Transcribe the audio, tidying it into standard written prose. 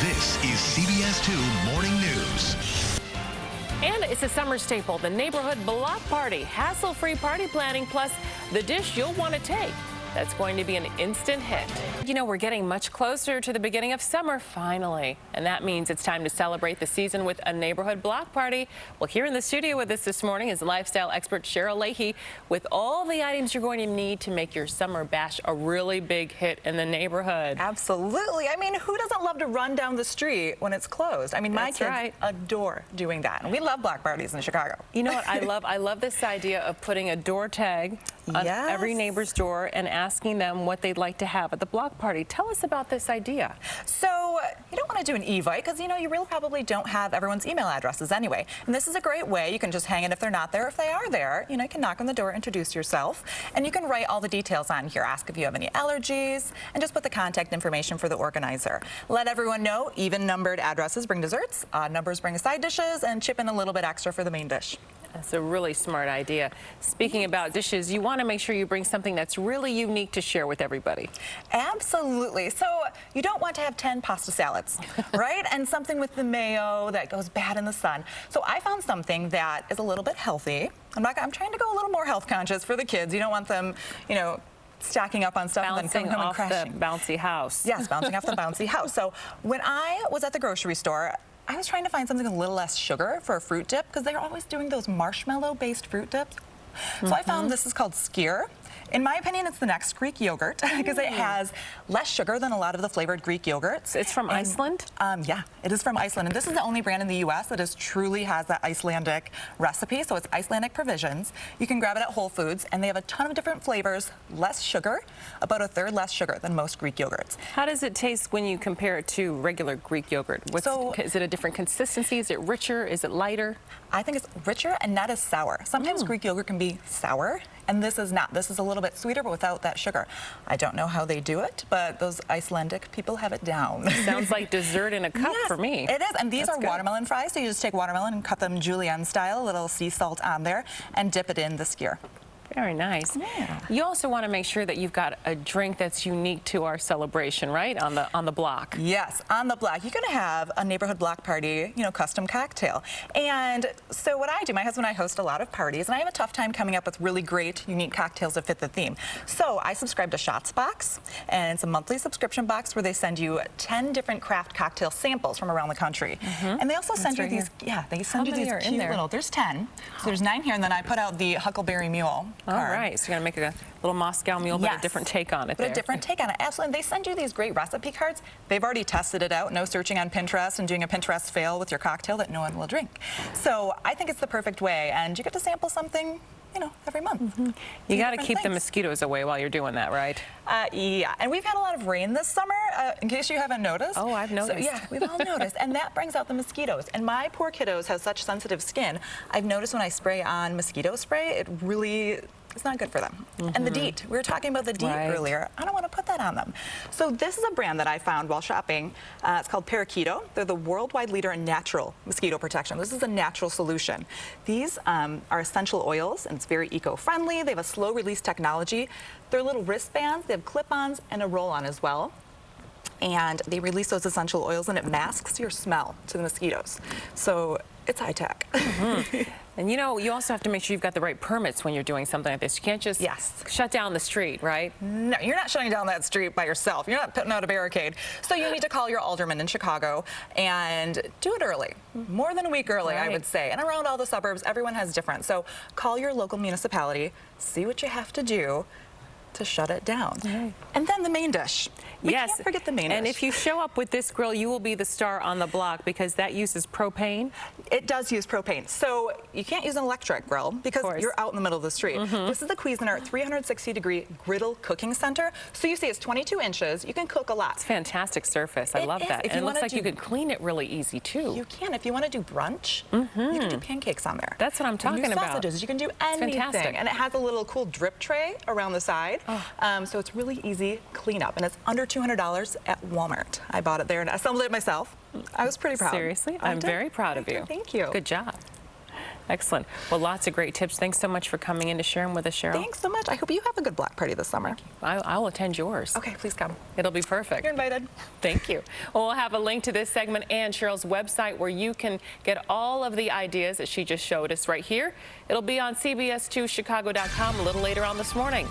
This is CBS 2 Morning News. And it's a summer staple, the neighborhood block party. Hassle-free party planning, plus the dish you'll want to take. That's going to be an instant hit. You know, we're getting much closer to the beginning of summer, finally. And that means it's time to celebrate the season with a neighborhood block party. Well, here in the studio with us this morning is lifestyle expert Cheryl Leahy with all the items you're going to need to make your summer bash a really big hit in the neighborhood. Absolutely. I mean, who doesn't love to run down the street when it's closed? I mean, my kids adore doing that. And we love block parties in Chicago. You know what I love? I love this idea of putting a door tag on every neighbor's door and asking them what they'd like to have at the block party. Tell us about this idea. So you don't want to do an e-invite because, you know, you really probably don't have everyone's email addresses anyway. And this is a great way. You can just hang it if they're not there. If they are there, you know, you can knock on the door, introduce yourself, and you can write all the details on here. Ask if you have any allergies, and just put the contact information for the organizer. Let everyone know even numbered addresses bring desserts, odd numbers bring side dishes, and chip in a little bit extra for the main dish. That's a really smart idea. Speaking about dishes, you want to make sure you bring something that's really unique to share with everybody. Absolutely. So you don't want to have 10 pasta salads, right? And something with the mayo that goes bad in the sun. So I found something that is a little bit healthy. I'm trying to go a little more health conscious for the kids. You don't want them, you know, stacking up on stuff and then coming home and crashing. Bouncing off the bouncy house. Yes, bouncing off the bouncy house. So when I was at the grocery store, I was trying to find something a little less sugar for a fruit dip because they're always doing those marshmallow-based fruit dips. So I found this is called skyr. In my opinion, it's the next Greek yogurt because it has less sugar than a lot of the flavored Greek yogurts. It's from Iceland? Yeah, it is from Iceland. And this is the only brand in the U.S. that truly has that Icelandic recipe. So it's Icelandic provisions. You can grab it at Whole Foods, and they have a ton of different flavors, less sugar, about a third less sugar than most Greek yogurts. How does it taste when you compare it to regular Greek yogurt? Is it a different consistency? Is it richer? Is it lighter? I think it's richer and not as sour. Sometimes Greek yogurt can be sour, and this is not. This is a little bit sweeter, but without that sugar. I don't know how they do it, but those Icelandic people have it down. Sounds like dessert in a cup for me. It is, and these are watermelon fries, so you just take watermelon and cut them julienne style, a little sea salt on there, and dip it in the skyr. Very nice. Yeah. You also want to make sure that you've got a drink that's unique to our celebration, right? On the block. Yes, on the block. You're going to have a neighborhood block party, you know, custom cocktail. And so what I do, my husband and I host a lot of parties, and I have a tough time coming up with really great, unique cocktails that fit the theme. So I subscribe to Shots Box, and it's a monthly subscription box where they send you 10 different craft cocktail samples from around the country. And they also send you these, they send you these cute little, there's 10. So there's 9 here, and then I put out the Huckleberry Mule. All right, so you're going to make a little Moscow Mule, but a different take on it. But a different take on it, absolutely. And they send you these great recipe cards. They've already tested it out, no searching on Pinterest and doing a Pinterest fail with your cocktail that no one will drink. So I think it's the perfect way, and you get to sample something, you know, every month. You got to keep the mosquitoes away while you're doing that, right? Yeah, and we've had a lot of rain this summer, in case you haven't noticed. Oh, I've noticed. So, yeah, we've all noticed, and that brings out the mosquitoes. And my poor kiddos have such sensitive skin. I've noticed when I spray on mosquito spray, it really, it's not good for them. And the DEET, we were talking about the DEET earlier. I don't want to put that on them. So this is a brand that I found while shopping. It's called Parakeeto. They're the worldwide leader in natural mosquito protection. This is a natural solution. These are essential oils, and it's very eco-friendly. They have a slow-release technology. They're little wristbands. They have clip-ons and a roll-on as well. And they release those essential oils, and it masks your smell to the mosquitoes. So it's high tech. And you know, you also have to make sure you've got the right permits when you're doing something like this. You can't just shut down the street, right? No, you're not shutting down that street by yourself. You're not putting out a barricade. So you need to call your alderman in Chicago and do it early, more than a week early, I would say. And around all the suburbs, everyone has different. So call your local municipality, see what you have to do to shut it down. And then the main dish. We can't forget the main dish. And if you show up with this grill, you will be the star on the block because that uses propane. It does use propane. So you can't use an electric grill because you're out in the middle of the street. This is the Cuisinart 360-degree griddle cooking center. So you see it's 22 inches. You can cook a lot. It's a fantastic surface. I love that. And it looks like you could clean it really easy too. You can. If you want to do brunch, you can do pancakes on there. That's what I'm talking about. Sausages. You can do anything. Fantastic. And it has a little cool drip tray around the side. So it's really easy cleanup, and it's under $200 at Walmart. I bought it there and assembled it myself. I was pretty proud. Seriously? I'm very proud of you. Thank you. Good job. Excellent. Well, lots of great tips. Thanks so much for coming in to share them with us, Cheryl. Thanks so much. I hope you have a good block party this summer. I will attend yours. Okay, please come. It'll be perfect. You're invited. Thank you. Well, we'll have a link to this segment and Cheryl's website where you can get all of the ideas that she just showed us right here. It'll be on CBS2Chicago.com a little later on this morning.